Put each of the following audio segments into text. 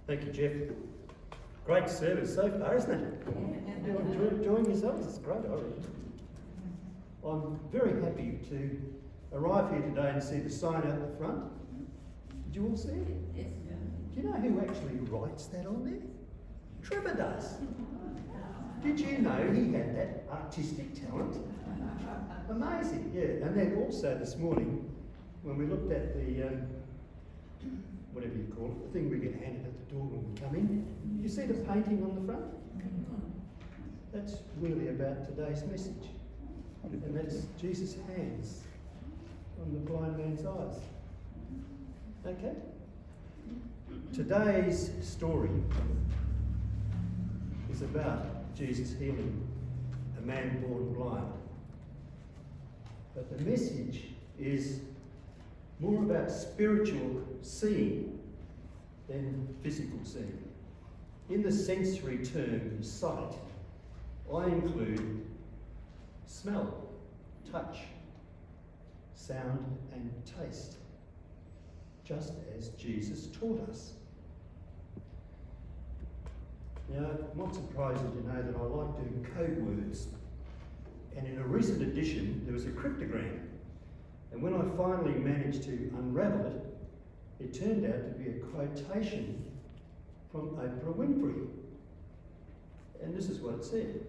Thank you, Geoff. Great service so far, isn't it? You're enjoying yourselves? It's great, I reckon. I'm very happy to arrive here today and see the sign out the front. Did you all see it? Yes. Do you know who actually writes that on there? Trevor does. Did you know he had that artistic talent? Amazing, yeah. And then also this morning, when we looked at the, whatever you call it, the thing we get handed at the door when we come in, you see the painting on the front? That's really about today's message. And that's Jesus' hands on the blind man's eyes. Okay? Today's story is about Jesus healing a man born blind. But the message is more about spiritual seeing than physical seeing. In the sensory term sight, I include smell, touch, sound and taste, just as Jesus taught us. Now, I'm not surprised that you know that I like doing code words. And in a recent edition, there was a cryptogram. And when I finally managed to unravel it, it turned out to be a quotation from Oprah Winfrey. And this is what it said.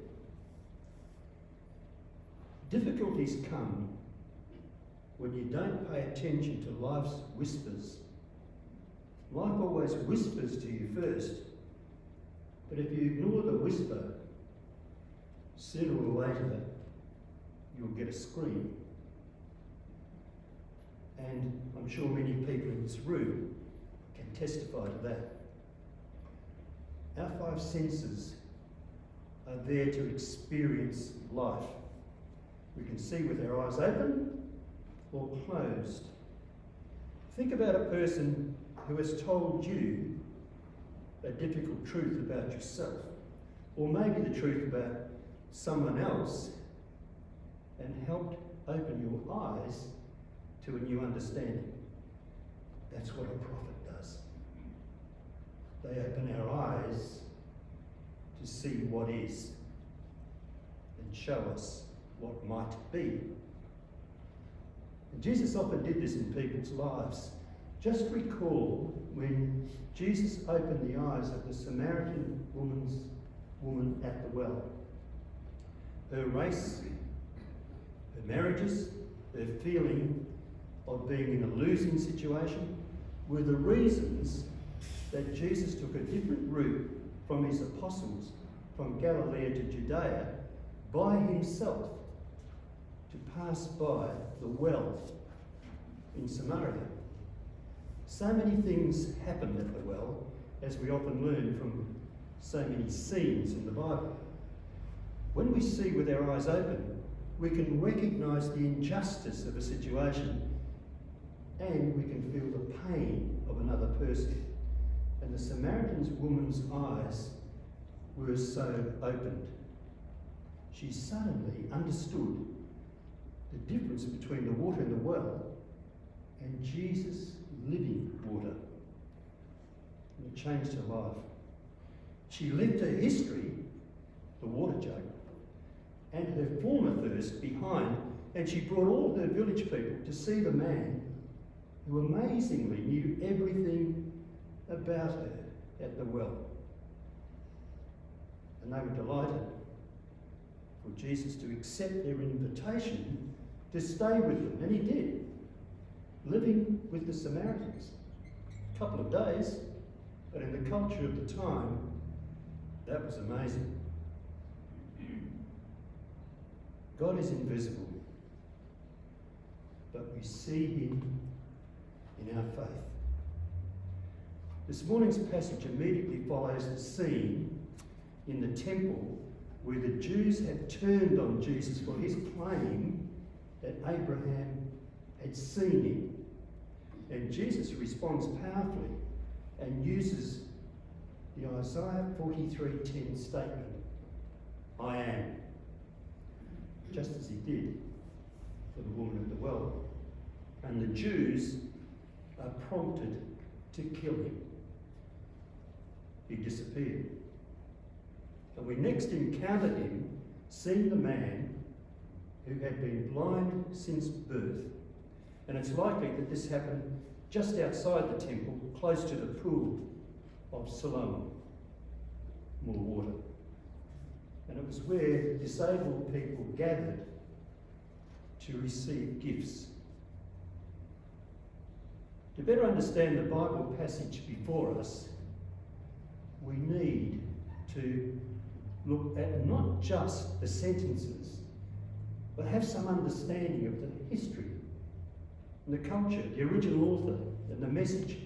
Difficulties come when you don't pay attention to life's whispers. Life always whispers to you first. But if you ignore the whisper, sooner or later, you'll get a scream. And I'm sure many people in this room can testify to that. Our five senses are there to experience life. We can see with our eyes open or closed. Think about a person who has told you a difficult truth about yourself, or maybe the truth about someone else, and helped open your eyes to a new understanding. That's what a prophet does. They open our eyes to see what is and show us what might be. And Jesus often did this in people's lives. Just recall when Jesus opened the eyes of the Samaritan woman at the well. Her race, her marriages, her feeling of being in a losing situation were the reasons that Jesus took a different route from his apostles from Galilee to Judea by himself to pass by the well in Samaria. So many things happened at the well, as we often learn from so many scenes in the Bible. When we see with our eyes open, we can recognise the injustice of a situation, and we can feel the pain of another person. And the Samaritan woman's eyes were so opened. She suddenly understood the difference between the water in the well and Jesus' living water. And it changed her life. She left her history, the water jug, and her former thirst behind, and she brought all her village people to see the man who amazingly knew everything about her at the well. And they were delighted for Jesus to accept their invitation to stay with them, and he did, living with the Samaritans. A couple of days, but in the culture of the time, that was amazing. God is invisible, but we see him in our faith. This morning's passage immediately follows the scene in the temple where the Jews had turned on Jesus for his claim that Abraham had seen him. And Jesus responds powerfully and uses the Isaiah 43:10 statement, I am, just as he did for the woman at the well. And the Jews are prompted to kill him. he disappeared. And we next encountered him seeing the man who had been blind since birth. And it's likely that this happened just outside the temple, close to the pool of Siloam, more water. And it was where disabled people gathered to receive gifts. To better understand the Bible passage before us, we need to look at not just the sentences, but have some understanding of the history and the culture, the original author, and the message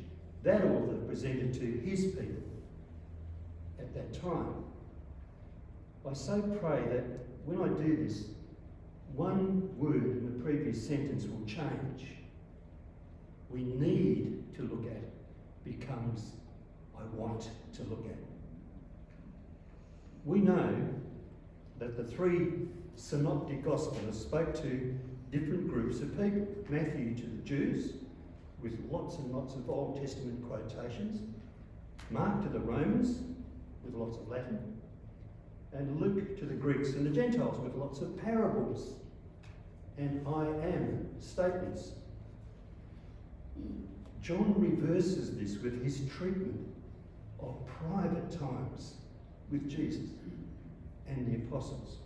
that author presented to his people at that time. I so pray that when I do this, one word in the previous sentence will change. We need to look at becomes I want to look at. We know that the three synoptic gospels spoke to different groups of people. Matthew to the Jews, with lots and lots of Old Testament quotations. Mark to the Romans, with lots of Latin. And Luke to the Greeks and the Gentiles, with lots of parables and I am statements. John reverses this with his treatment of private times with Jesus and the apostles.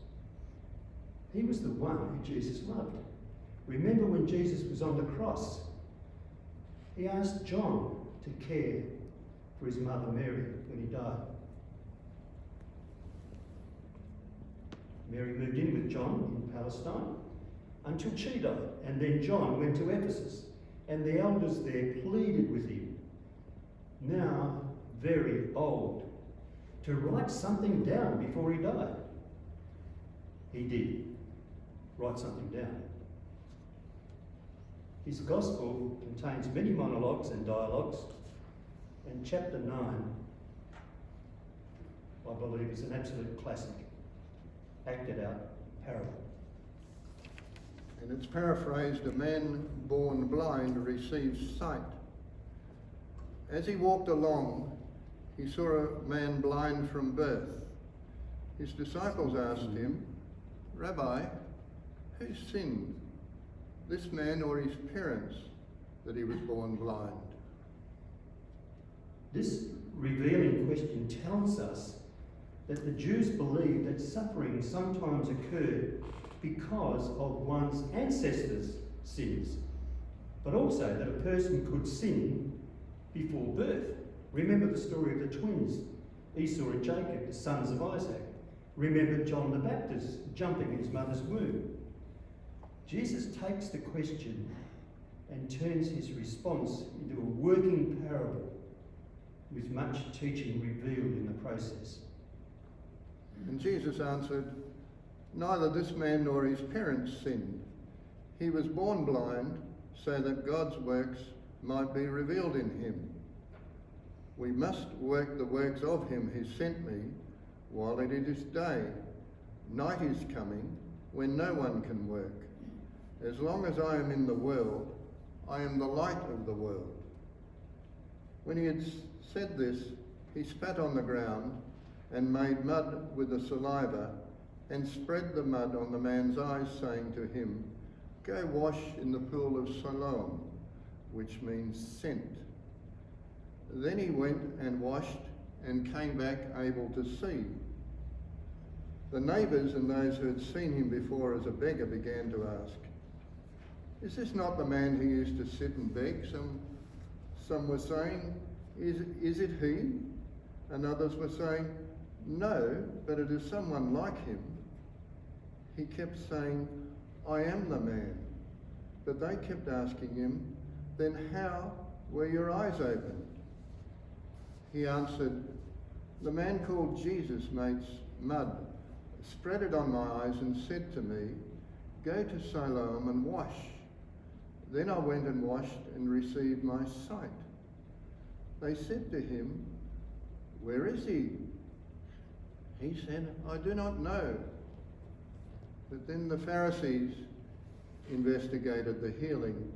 He was the one who Jesus loved. Remember when Jesus was on the cross, he asked John to care for his mother Mary when he died. Mary moved in with John in Palestine until she died, and then John went to Ephesus, and the elders there pleaded with him, now very old, to write something down before he died. He did write something down. His gospel contains many monologues and dialogues, and chapter 9, I believe, is an absolute classic, acted out parable. And it's paraphrased, a man born blind receives sight. As he walked along, he saw a man blind from birth. His disciples asked him, Rabbi, who sinned, this man or his parents, that he was born blind? This revealing question tells us that the Jews believed that suffering sometimes occurred because of one's ancestors' sins, but also that a person could sin before birth. Remember the story of the twins, Esau and Jacob, the sons of Isaac. Remember John the Baptist jumping in his mother's womb. Jesus takes the question and turns his response into a working parable with much teaching revealed in the process. And Jesus answered, neither this man nor his parents sinned. He was born blind so that God's works might be revealed in him. We must work the works of him who sent me while it is day. Night is coming when no one can work. As long as I am in the world, I am the light of the world. When he had said this, he spat on the ground and made mud with the saliva and spread the mud on the man's eyes, saying to him, go wash in the pool of Siloam, which means sent. Then he went and washed and came back able to see. The neighbours and those who had seen him before as a beggar began to ask, is this not the man who used to sit and beg? Some were saying, is it he? And others were saying, no, but it is someone like him. He kept saying, I am the man. But they kept asking him, then how were your eyes opened? He answered, the man called Jesus made mud, spread it on my eyes and said to me, go to Siloam and wash. Then I went and washed and received my sight. They said to him, where is he? He said, I do not know. But then the Pharisees investigated the healing.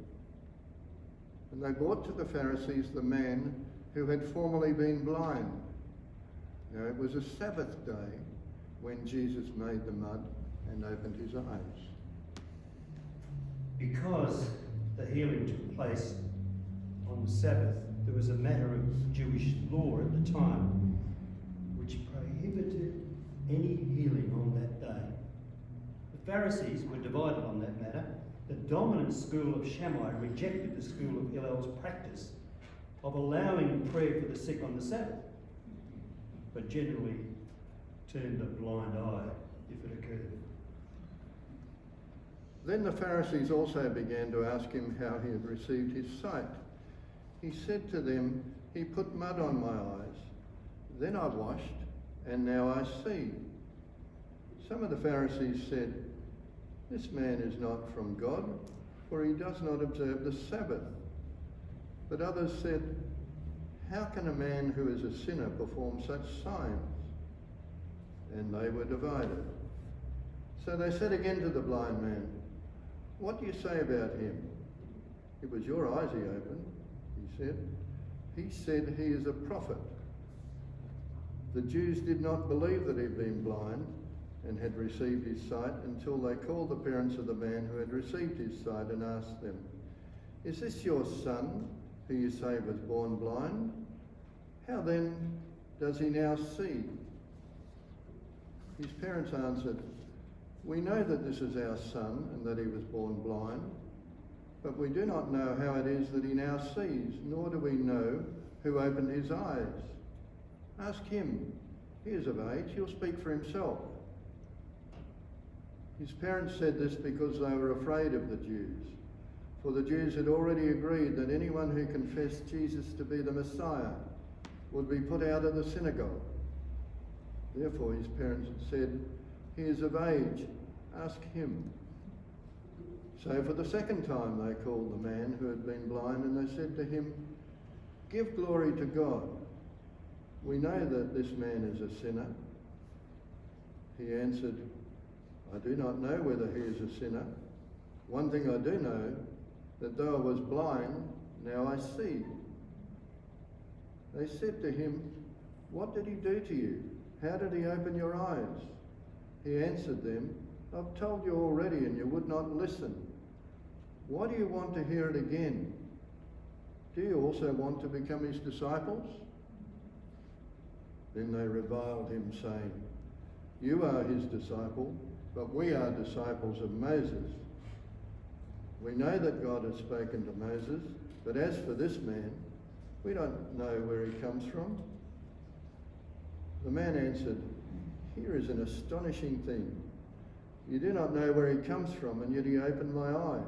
And they brought to the Pharisees the man who had formerly been blind. Now it was a Sabbath day when Jesus made the mud and opened his eyes. Because the healing took place on the Sabbath, there was a matter of Jewish law at the time which prohibited any healing on that day. The Pharisees were divided on that matter. The dominant school of Shammai rejected the school of Hillel's practice of allowing prayer for the sick on the Sabbath, but generally turned a blind eye if it occurred. Then the Pharisees also began to ask him how he had received his sight. He said to them, "He put mud on my eyes. Then I washed, and now I see." Some of the Pharisees said, "This man is not from God, for he does not observe the Sabbath." But others said, "How can a man who is a sinner perform such signs?" And they were divided. So they said again to the blind man, "What do you say about him? It was your eyes he opened," he said. "He said he is a prophet." The Jews did not believe that he had been blind and had received his sight until they called the parents of the man who had received his sight and asked them, "Is this your son, who you say was born blind? How then does he now see?" His parents answered, "We know that this is our son and that he was born blind, but we do not know how it is that he now sees, nor do we know who opened his eyes. Ask him. He is of age, he'll speak for himself." His parents said this because they were afraid of the Jews, for the Jews had already agreed that anyone who confessed Jesus to be the Messiah would be put out of the synagogue. Therefore his parents had said, "He is of age, ask him." So for the second time they called the man who had been blind, and they said to him, "Give glory to God. We know that this man is a sinner." He answered, "I do not know whether he is a sinner. One thing I do know, that though I was blind, now I see." They said to him, "What did he do to you? How did he open your eyes?" He answered them, "I've told you already and you would not listen. Why do you want to hear it again? Do you also want to become his disciples?" Then they reviled him, saying, "You are his disciple, but we are disciples of Moses. We know that God has spoken to Moses, but as for this man, we don't know where he comes from." The man answered, "Here is an astonishing thing. You do not know where he comes from, and yet he opened my eyes.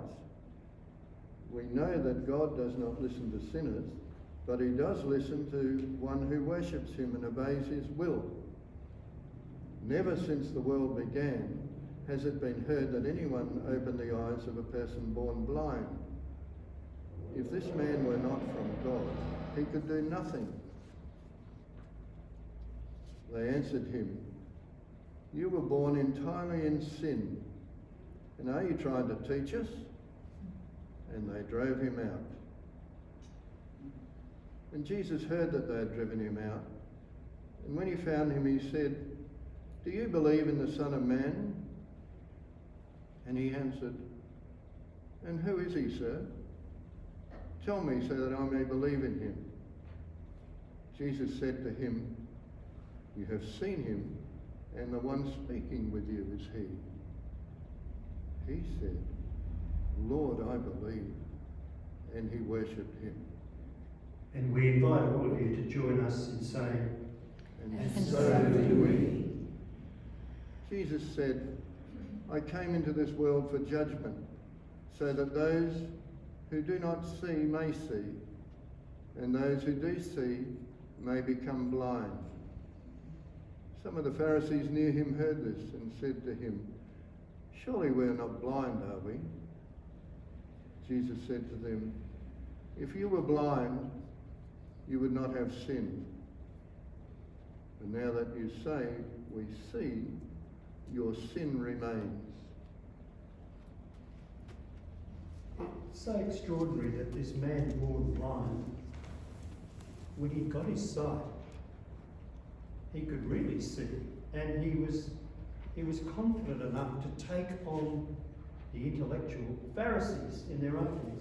We know that God does not listen to sinners, but he does listen to one who worships him and obeys his will. Never since the world began has it been heard that anyone opened the eyes of a person born blind. If this man were not from God, he could do nothing." They answered him, "You were born entirely in sin, and are you trying to teach us?" And they drove him out. And Jesus heard that they had driven him out, and when he found him, he said, "Do you believe in the Son of Man?" And he answered, "And who is he, sir? Tell me so that I may believe in him." Jesus said to him, "You have seen him, and the one speaking with you is he." He said, "Lord, I believe," and he worshipped him. And we invite all of you to join us in saying, And so do we. Jesus said, "I came into this world for judgment, so that those who do not see may see, and those who do see may become blind." Some of the Pharisees near him heard this and said to him, "Surely we are not blind, are we?" Jesus said to them, "If you were blind, you would not have sinned. But now that you say, 'We see,' your sin remains." It's so extraordinary that this man born blind, when he got his sight, he could really see, and he was confident enough to take on the intellectual Pharisees in their own.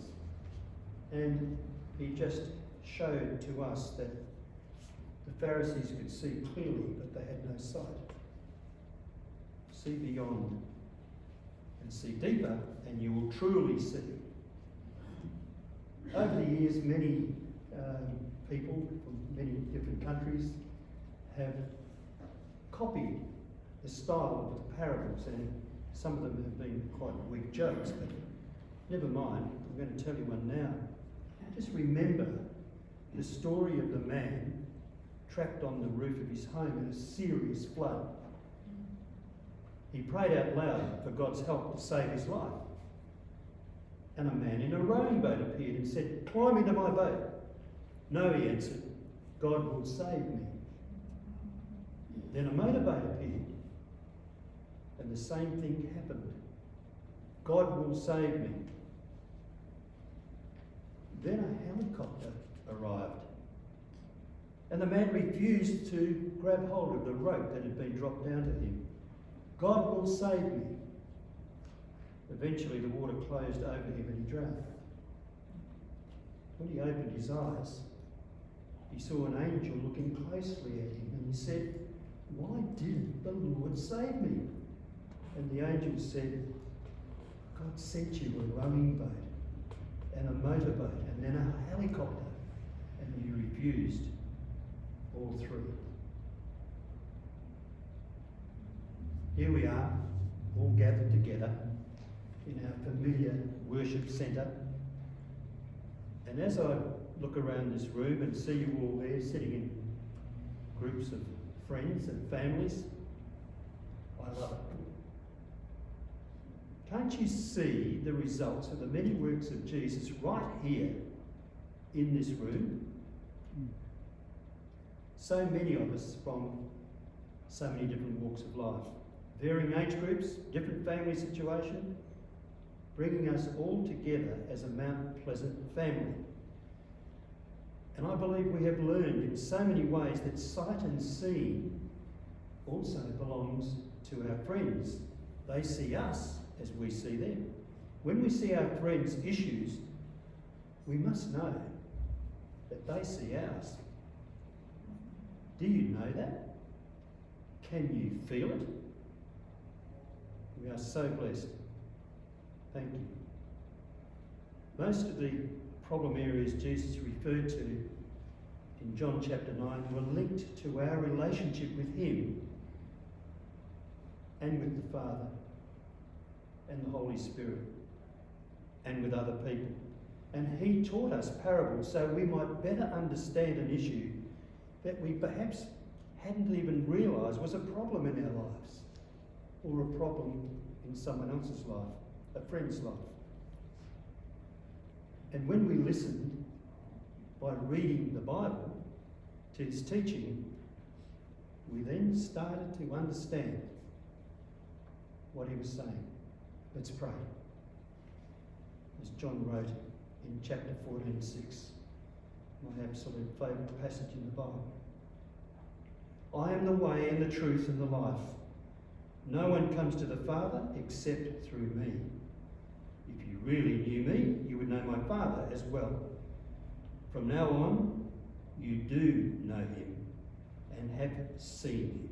And he just showed to us that the Pharisees could see clearly, but they had no sight. See beyond and see deeper, and you will truly see. Over the years, many people from many different countries have copied the style of the parables, and some of them have been quite weak jokes, but never mind, I'm going to tell you one now. Just remember the story of the man trapped on the roof of his home in a serious flood. He prayed out loud for God's help to save his life. And a man in a rowing boat appeared and said, "Climb into my boat." "No," he answered, "God will save me." Then a motorboat appeared, and the same thing happened. "God will save me." Then a helicopter arrived, and the man refused to grab hold of the rope that had been dropped down to him. "God will save me." Eventually the water closed over him and he drowned. When he opened his eyes, he saw an angel looking closely at him, and he said, "Why didn't the Lord save me?" And the angel said, "God sent you a rowing boat and a motorboat and then a helicopter, and you refused all three." Here we are, all gathered together in our familiar worship centre. And as I look around this room and see you all there sitting in groups of friends and families, I love it. Can't you see the results of the many works of Jesus right here in this room? So many of us from so many different walks of life, varying age groups, different family situation, bringing us all together as a Mount Pleasant family. And I believe we have learned in so many ways that sight and seeing also belongs to our friends. They see us as we see them. When we see our friends' issues, we must know that they see ours. Do you know that? Can you feel it? We are so blessed. Thank you. Most of the problem areas Jesus referred to in John chapter 9 were linked to our relationship with him and with the Father and the Holy Spirit and with other people. And he taught us parables so we might better understand an issue that we perhaps hadn't even realised was a problem in our lives, or a problem in someone else's life, a friend's life. And when we listened by reading the Bible to his teaching, we then started to understand what he was saying. Let's pray. As John wrote in chapter 14:6, my absolute favourite passage in the Bible. "I am the way and the truth and the life. No one comes to the Father except through me. If you really knew me, you would know my Father as well. From now on, you do know him and have seen him."